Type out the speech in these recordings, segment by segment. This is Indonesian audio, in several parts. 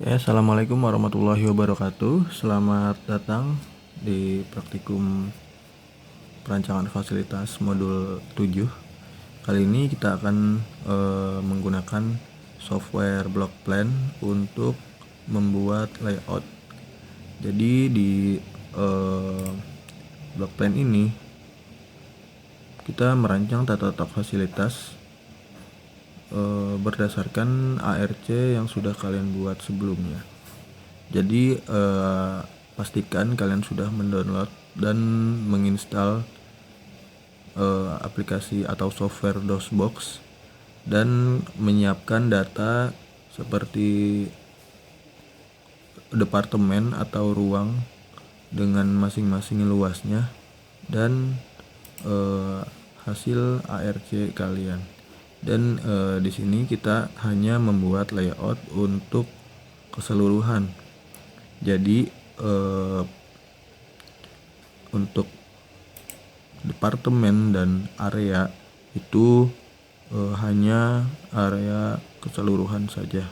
Ya, Assalamualaikum warahmatullahi wabarakatuh. Selamat datang di praktikum perancangan fasilitas modul 7. Kali ini kita akan menggunakan software block plan untuk membuat layout. Jadi di block plan ini kita merancang tata letak fasilitas berdasarkan ARC yang sudah kalian buat sebelumnya. Jadi pastikan kalian sudah mendownload dan menginstal aplikasi atau software DOSBox dan menyiapkan data seperti departemen atau ruang dengan masing-masing luasnya dan hasil ARC kalian. Dan di sini kita hanya membuat layout untuk keseluruhan. Jadi untuk departemen dan area itu hanya area keseluruhan saja.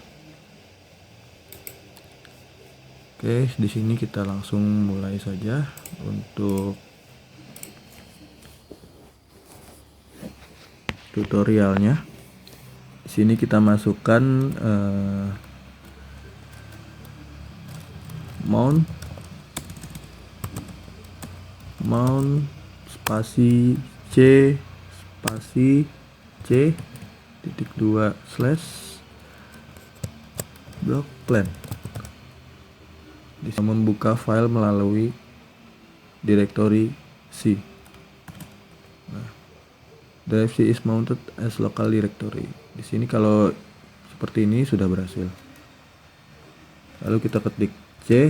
Oke, di sini kita langsung mulai saja untuk tutorialnya. Di sini kita masukkan mount spasi C titik 2 slash block plan. Bisa membuka file melalui directory C. Drive C is mounted as local directory. Di sini kalau seperti ini sudah berhasil. Lalu kita ketik C.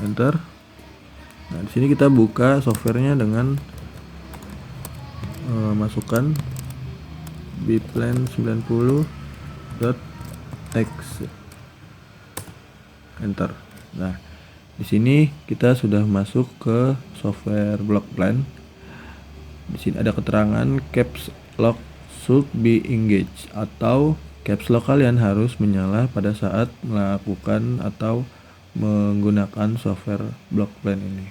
Enter. Nah, di sini kita buka softwarenya dengan masukkan bplan 90.exe. Enter. Nah, di sini kita sudah masuk ke software block plan. Di sini ada keterangan caps lock should be engaged atau caps lock kalian harus menyala pada saat melakukan atau menggunakan software block plan ini.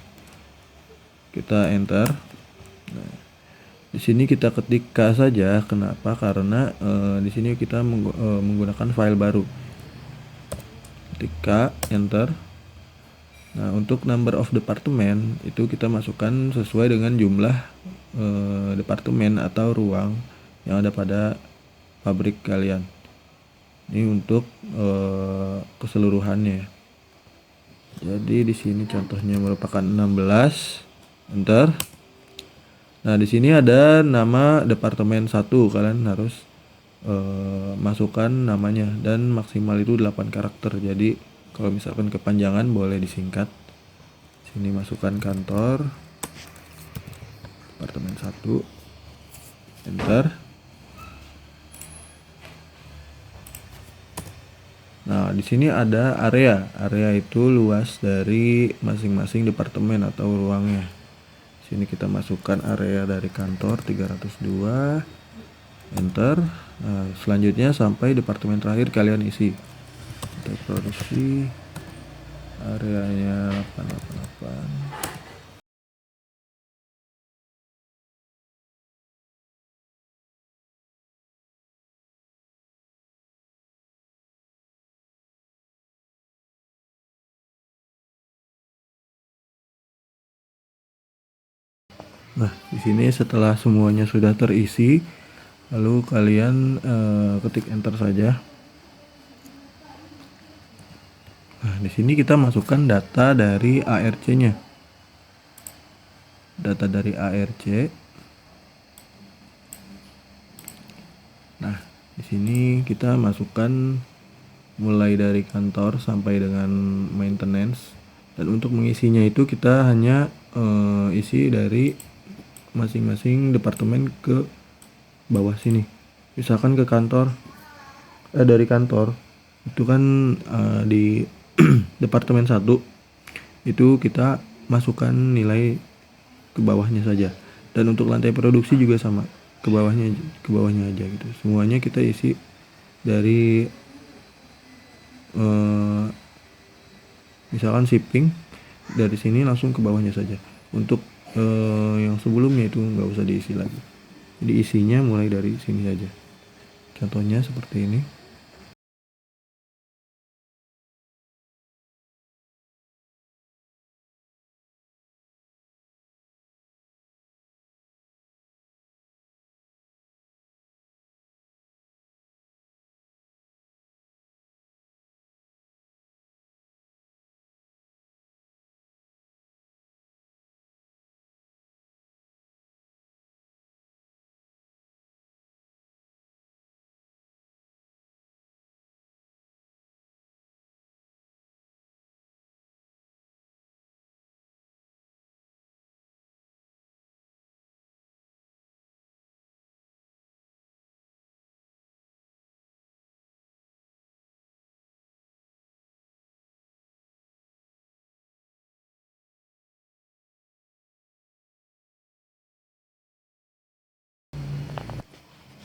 Kita enter. Nah, di sini kita ketik K saja. Kenapa? Karena di sini kita menggunakan file baru. Ketik K, enter. Nah, untuk number of department itu kita masukkan sesuai dengan jumlah departemen atau ruang yang ada pada pabrik kalian. Ini untuk keseluruhannya. Jadi di sini contohnya merupakan 16. Enter. Nah, di sini ada nama departemen 1, kalian harus masukkan namanya dan maksimal itu 8 karakter. Jadi kalau misalkan kepanjangan boleh disingkat. Sini masukkan kantor departemen 1. Enter. Nah, di sini ada area. Area itu luas dari masing-masing departemen atau ruangnya. Sini kita masukkan area dari kantor 302. Enter. Nah, selanjutnya sampai departemen terakhir kalian isi. Kita produksi areanya 888. Nah, di sini setelah semuanya sudah terisi, lalu kalian ketik enter saja. Nah, di sini kita masukkan data dari ARC-nya. Data dari ARC. Nah, di sini kita masukkan mulai dari kantor sampai dengan maintenance. Dan untuk mengisinya itu kita hanya isi dari masing-masing departemen ke bawah sini. Misalkan ke kantor, dari kantor itu kan di departemen 1 itu kita masukkan nilai ke bawahnya saja. Dan untuk lantai produksi juga sama. ke bawahnya aja gitu. Semuanya kita isi dari misalkan shipping, dari sini langsung ke bawahnya saja. Untuk yang sebelumnya itu nggak usah diisi lagi. Jadi isinya mulai dari sini saja. Contohnya seperti ini.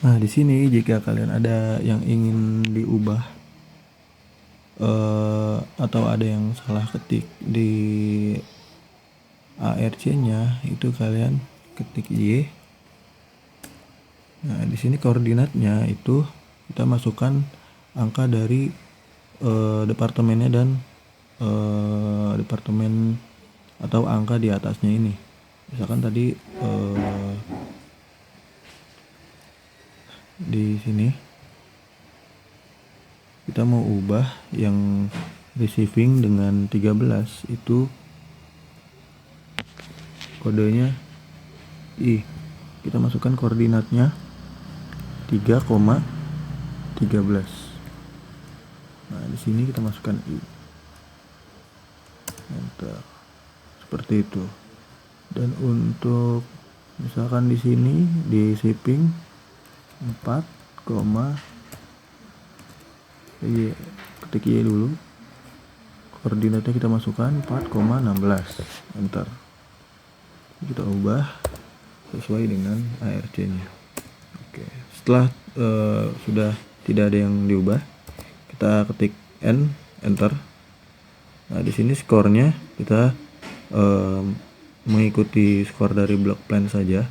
Nah, di sini jika kalian ada yang ingin diubah atau ada yang salah ketik di ARC-nya, itu kalian ketik Y. Nah, di sini koordinatnya itu kita masukkan angka dari departemennya dan departemen atau angka di atasnya ini. Misalkan tadi di sini kita mau ubah yang receiving dengan 13, itu kodenya I. Kita masukkan koordinatnya 3,13. Nah, di sini kita masukkan I. Enter. Seperti itu. Dan untuk misalkan di sini di shipping 4, Y, ketik Y dulu. Koordinatnya kita masukkan 4,16. Enter. Kita ubah sesuai dengan ARC-nya. Oke. Setelah sudah tidak ada yang diubah, kita ketik N, enter. Nah, di sini skornya kita mengikuti skor dari block plan saja.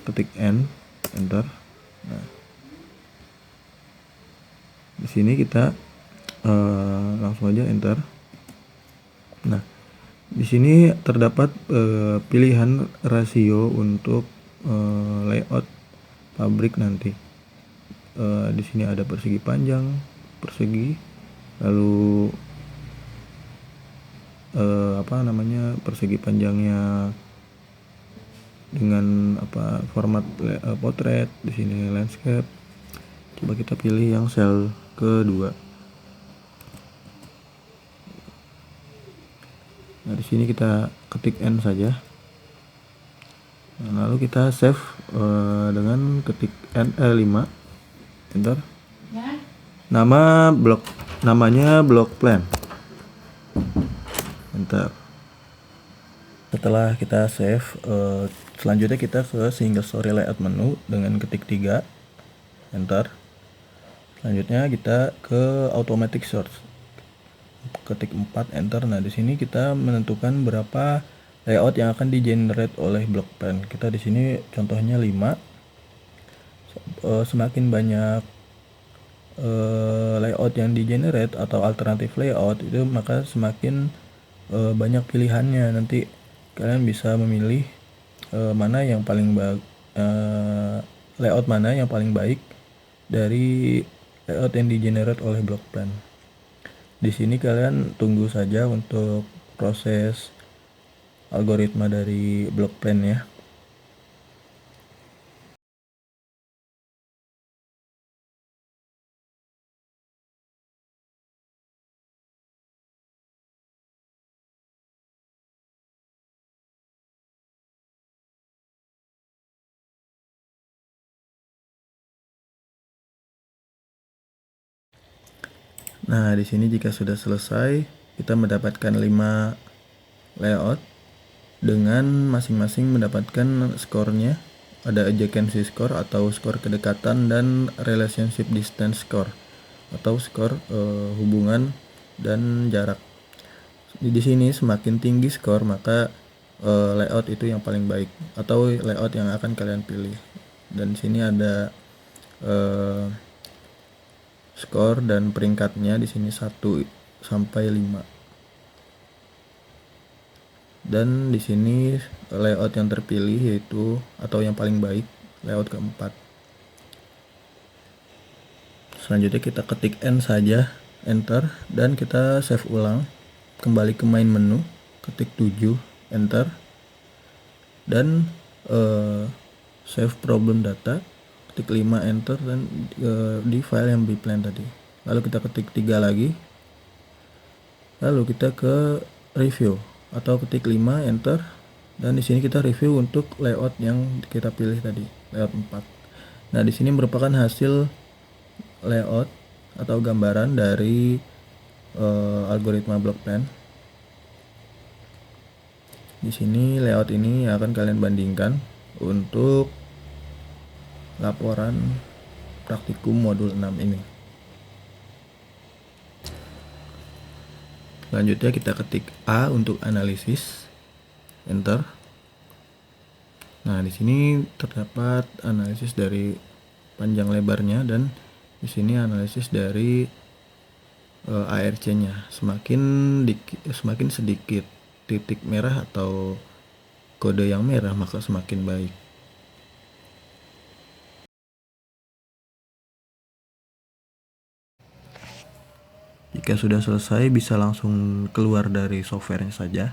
Ketik N, enter. Nah, di sini kita langsung aja enter. Nah, di sini terdapat pilihan rasio untuk layout pabrik nanti. Di sini ada persegi panjang, persegi, lalu persegi panjangnya dengan format potret. Di sini landscape. Coba kita pilih yang sel kedua. Nah, di sini kita ketik N saja. Nah, lalu kita save dengan ketik N5, enter. Namanya block plan. Enter. Setelah kita save, selanjutnya kita ke single story layout menu dengan ketik 3, enter. Selanjutnya kita ke automatic search, ketik 4, enter. Nah, di sini kita menentukan berapa layout yang akan di-generate oleh block plan. Kita di sini contohnya 5. Semakin banyak layout yang di-generate atau alternatif layout itu, maka semakin banyak pilihannya. Nanti kalian bisa memilih mana yang paling layout mana yang paling baik dari layout yang di-generate oleh block plan. Di sini kalian tunggu saja untuk proses algoritma dari block plan ya. Nah, di sini jika sudah selesai, kita mendapatkan 5 layout dengan masing-masing mendapatkan skornya ada adjacency score atau skor kedekatan, dan relationship distance score atau skor hubungan dan jarak. Di sini semakin tinggi skor maka layout itu yang paling baik atau layout yang akan kalian pilih. Dan di sini ada skor dan peringkatnya, di sini 1 sampai 5. Dan di sini layout yang terpilih yaitu atau yang paling baik layout keempat. Selanjutnya kita ketik N saja, enter, dan kita save ulang. Kembali ke main menu, ketik 7, enter, dan save problem data, ketik 5, enter, dan di file yang bplan tadi. Lalu kita ketik 3 lagi, lalu kita ke review atau ketik 5, enter, dan di sini kita review untuk layout yang kita pilih tadi, layout 4. Nah, di sini merupakan hasil layout atau gambaran dari algoritma block plan. Di sini layout ini akan kalian bandingkan untuk laporan praktikum modul 6 ini. Selanjutnya kita ketik A untuk analisis, enter. Nah, di sini terdapat analisis dari panjang lebarnya, dan di sini analisis dari ARC-nya. Semakin sedikit titik merah atau kode yang merah maka semakin baik. Jika sudah selesai, bisa langsung keluar dari softwarenya saja.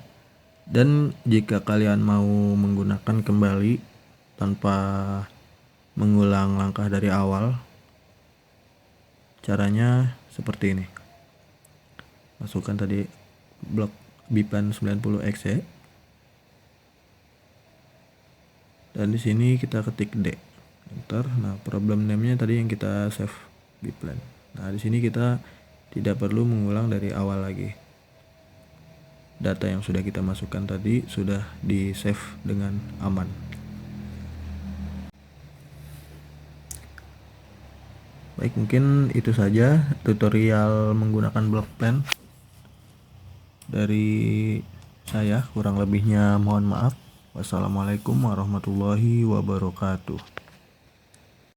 Dan jika kalian mau menggunakan kembali tanpa mengulang langkah dari awal, caranya seperti ini. Masukkan tadi blok bplan 90exe, dan di sini kita ketik D, enter. Nah, problem name-nya tadi yang kita save bplan. Nah, di sini kita tidak perlu mengulang dari awal lagi. Data yang sudah kita masukkan tadi sudah di save dengan aman. Baik, mungkin itu saja tutorial menggunakan block plan dari saya. Kurang lebihnya mohon maaf. Wassalamualaikum warahmatullahi wabarakatuh.